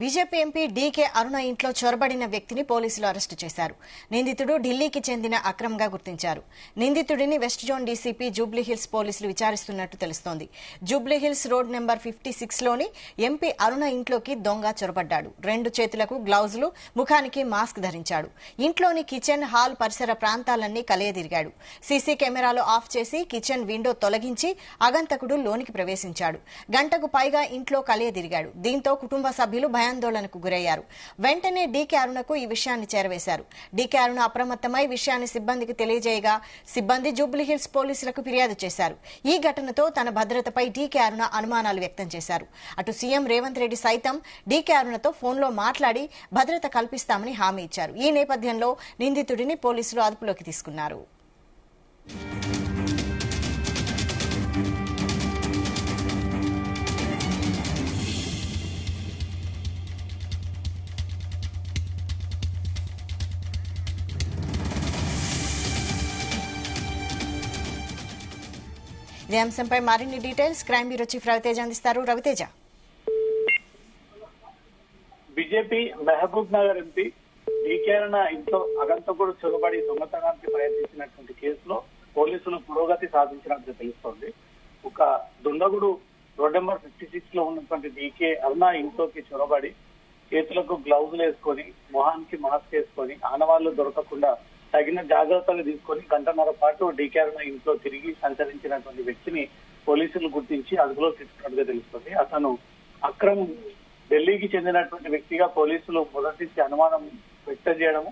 BJP MP DK Aruna ఇంట్లో చొరబడిన వ్యక్తిని పోలీసులు అరెస్టు చేశారు. నిందితుడు ఢిల్లీకి చెందిన అక్రమ్గా గుర్తించారు. నిందితుడిని వెస్ట్ జోన్ డీసీపీ జూబ్లీహిల్స్ పోలీసులు విచారిస్తున్నట్టు తెలుస్తోంది. జూబ్లీహిల్స్ రోడ్ నెంబర్ 56లోని ఎంపీ అరుణ ఇంట్లోకి దొంగ చొరబడ్డాడు. 2 చేతులకు గ్లౌజులు, ముఖానికి మాస్క్ ధరించాడు. ఇంట్లోని కిచెన్, హాల్ పరిసర ప్రాంతాలన్నీ కలయదిరిగాడు. సీసీ కెమెరాలు ఆఫ్ చేసి కిచెన్ విండో తొలగించి ఆగంతకుడు లోనికి ప్రవేశించాడు. గంటకు పైగా ఇంట్లో కలయదిరిగాడు. దీంతో కుటుంబ సభ్యులు ఆందోళనకు గురయ్యారు. వెంటనే డీకే అరుణకు ఈ విషయాన్ని చేరవేశారు. డీకే అరుణ అప్రమత్తమై విషయాన్ని సిబ్బందికి తెలియజేయగా సిబ్బంది జూబ్లీహిల్స్ పోలీసులకు ఫిర్యాదు చేశారు. ఈ ఘటనతో తన భద్రతపై డీకే అరుణ అనుమానాలు వ్యక్తం చేశారు. అటు సీఎం రేవంత్ రెడ్డి సైతం డీకే అరుణతో ఫోన్లో మాట్లాడి భద్రత కల్పిస్తామని హామీ ఇచ్చారు. ఈ నేపథ్యంలో నిందితుడిని పోలీసులు అదుపులోకి తీసుకున్నారు. ఇదే అంశంపై మరిన్ని details crime bureau chief Raviteja అందిస్తారు. Raviteja. BJP Mahbubnagar MP DK Aruna ఇంట్లో అగంతకుడు చొరబడి దొంగతనానికి ప్రయత్నించినటువంటి కేసులో పోలీసులు పురోగతి సాధించినట్లు తెలుస్తోంది. ఒక దుండగుడు రోడ్ నెంబర్ 56 లో ఉన్నటువంటి డీకే అరుణ ఇంట్లోకి చొరబడి చేతులకు గ్లౌజులు వేసుకొని, మొహానికి మాస్క్ వేసుకొని, ఆనవాళ్లు దొరకకుండా తగిన జాగ్రత్తలు తీసుకొని గంటన్నర పాటు డీకే అరుణ ఇంట్లో తిరిగి సంచరించినటువంటి వ్యక్తిని పోలీసులు గుర్తించి అదుపులోకి తీసుకున్నట్టుగా తెలుస్తుంది. అతను అక్రమ్ ఢిల్లీకి చెందినటువంటి వ్యక్తిగా పోలీసులు మొదటి నుంచి అనుమానం వ్యక్తం చేయడము,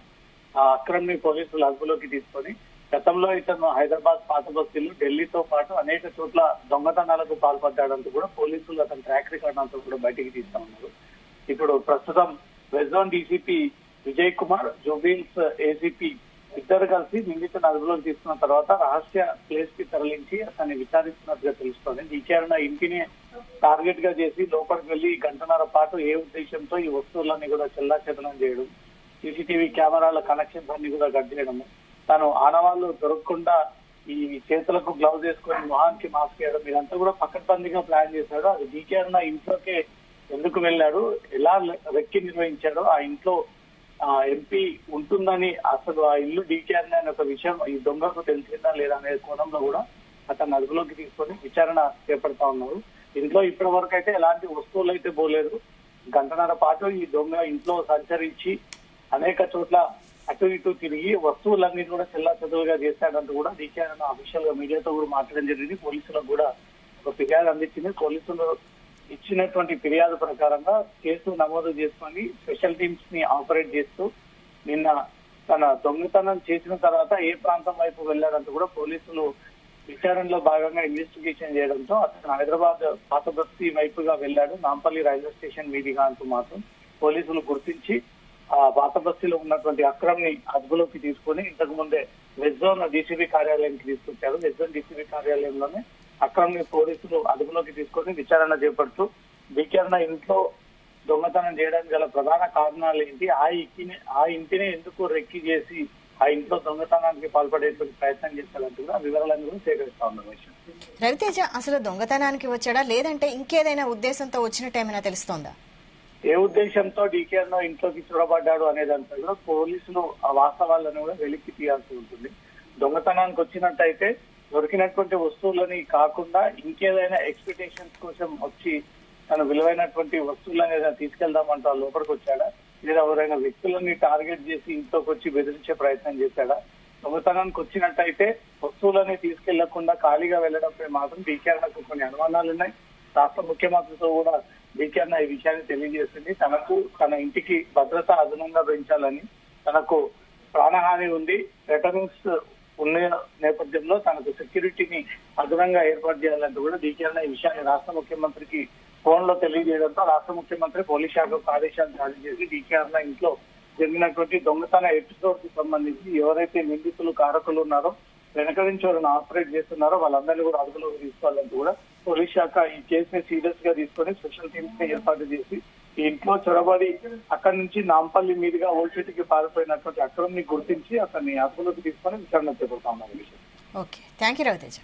ఆ అక్రమ్ ని పోలీసులు అదుపులోకి తీసుకొని గతంలో ఇతను హైదరాబాద్ పాత బస్తీలు, ఢిల్లీతో పాటు అనేక చోట్ల దొంగతనాలకు పాల్పడ్డాడంటూ కూడా పోలీసులు అతని ట్రాక్ రికార్డ్ అంతా కూడా బయటికి తీస్తా ఉన్నారు. ఇప్పుడు ప్రస్తుతం west zone DCP Vijay Kumar, Jubilee Hills ACP ఇద్దరు కలిసి నిందితుని అదుపులోకి తీసుకున్న తర్వాత రహస్య ప్లేస్ కి తరలించి అతన్ని విచారిస్తున్నట్టుగా తెలుస్తోంది. డీకే అరుణ ఇంటిని టార్గెట్ గా చేసి లోపలికి వెళ్లి గంటన్నర పాటు ఏ ఉద్దేశంతో ఈ వస్తువులన్నీ కూడా చెల్లాచెదనం చేయడం, సీసీటీవీ కెమెరాల కనెక్షన్స్ అన్ని కూడా కట్ చేయడము, తను ఆనవాళ్లు దొరకకుండా ఈ చేతులకు గ్లౌజ్ వేసుకొని మొహానికి మాస్క్ వేయడం, ఇదంతా కూడా పకడ్బందీగా ప్లాన్ చేశాడు. అది డీకే అరుణ ఇంట్లోకే ఎందుకు వెళ్ళాడు, ఎలా రెక్కి నిర్వహించాడో, ఆ ఇంట్లో ఎంపీ ఉంటుందని అసలు ఆ ఇల్లు డీకే అరుణ అనే ఒక విషయం ఈ దొంగకు తెలిసిందా లేదా అనే కోణంలో కూడా అతను అదుపులోకి తీసుకొని విచారణ చేపడతా ఉన్నారు. ఇంట్లో ఇప్పటి వరకు అయితే ఎలాంటి వస్తువులు అయితే పోలేదు. గంటన్నర పాటు ఈ దొంగ ఇంట్లో సంచరించి అనేక చోట్ల అటు ఇటు తిరిగి వస్తువులన్నీ కూడా చెల్లాచెదురుగా చేశాడంటూ కూడా డీకే అరుణ అఫీషియల్ గా మీడియాతో కూడా మాట్లాడడం జరిగింది. పోలీసులకు కూడా ఒక ఫిర్యాదు అందించింది. పోలీసులు ఇచ్చినటువంటి ఫిర్యాదు ప్రకారంగా కేసు నమోదు చేసుకొని స్పెషల్ టీమ్స్ ని ఆపరేట్ చేస్తూ నిన్న తన దొంగతనం చేసిన తర్వాత ఏ ప్రాంతం వైపు వెళ్లాడంటూ కూడా పోలీసులు విచారణలో భాగంగా ఇన్వెస్టిగేషన్ చేయడంతో అతను హైదరాబాద్ పాత బస్తీ వైపుగా వెళ్లాడు, నాంపల్లి రైల్వే స్టేషన్ మీదుగా అంటూ మాత్రం పోలీసులు గుర్తించి ఆ పాత బస్తీలో ఉన్నటువంటి అక్రమ్ ని అదుపులోకి తీసుకొని ఇంతకు ముందే వెస్ట్ జోన్ డీసీబీ కార్యాలయానికి తీసుకొచ్చారు. వెస్ట్ జోన్ డీసీబీ కార్యాలయంలోనే అక్రమ్ ని పోలీసులు అదుపులోకి తీసుకొని విచారణ చేపడుతూ డీకే అరుణ ఇంట్లో దొంగతనం చేయడానికి గల ప్రధాన కారణాలు ఏంటి, ఆ ఇంటిని ఎందుకు రెక్కి చేసి ఆ ఇంట్లో దొంగతనానికి పాల్పడేటువంటి ప్రయత్నం చేస్తారంటూ కూడా వివరాలను కూడా సేకరిస్తా ఉన్నారు. రవితేజ, అసలు దొంగతనానికి వచ్చాడా లేదంటే ఇంకేదైనా ఉద్దేశంతో వచ్చినట్టు ఏమైనా తెలుస్తోందా? ఏ ఉద్దేశంతో డీకే అరుణ ఇంట్లోకి చొరబడ్డాడు అనేదంతా కూడా పోలీసులు ఆ వాస్తవాలను కూడా వెలికి తీయాల్సి ఉంటుంది. దొంగతనానికి వచ్చినట్టయితే దొరికినటువంటి వస్తువులని కాకుండా ఇంకేదైనా ఎక్స్పెక్టేషన్స్ కోసం వచ్చి తన విలువైనటువంటి వస్తువులను ఏదైనా తీసుకెళ్దామంటూ లోపలికి వచ్చాడా, లేదా ఎవరైనా వ్యక్తులని టార్గెట్ చేసి ఇంట్లోకి వచ్చి బెదిరించే ప్రయత్నం చేశాడా? దొంగతనానికి వచ్చినట్టయితే వస్తువులని తీసుకెళ్లకుండా ఖాళీగా వెళ్లడంపై మాత్రం డీకే అరుణకు కొన్ని అనుమానాలు ఉన్నాయి. రాష్ట్ర ముఖ్యమంత్రితో కూడా డీకే అరుణ ఈ విషయాన్ని తెలియజేస్తుంది. తనకు తన ఇంటికి భద్రత అదనంగా పెంచాలని, తనకు ప్రాణహాని ఉంది, రిటర్నింగ్స్ ఉన్న నేపథ్యంలో తనకు సెక్యూరిటీని అదనంగా ఏర్పాటు చేయాలంటూ కూడా డీకే అరుణ ఈ విషయాన్ని రాష్ట్ర ముఖ్యమంత్రికి ఫోన్ లో తెలియజేయడంతో రాష్ట్ర ముఖ్యమంత్రి పోలీస్ శాఖకు ఆదేశాలు జారీ చేసి డీకే అరుణ ఇంట్లో జరిగినటువంటి దొంగతన ఎపిసోడ్ కి సంబంధించి ఎవరైతే నిందితులు కారకులు ఉన్నారో, వెనక నుంచి ఎవరైనా ఆపరేట్ చేస్తున్నారో వాళ్ళందరినీ కూడా అదుపులోకి తీసుకోవాలంటూ కూడా పోలీస్ శాఖ ఈ కేసుని సీరియస్ గా తీసుకొని స్పెషల్ టీమ్స్ ని ఏర్పాటు చేసి ఈ ఇంట్లో చొరబడి అక్కడి నుంచి నాంపల్లి మీదుగా ఓల్చేటికి పారిపోయినటువంటి అక్రమ్ ని గుర్తించి అతన్ని అదుపులోకి తీసుకొని విచారణ చేపడతా ఉన్నారు. Okay, thank you Raviteja.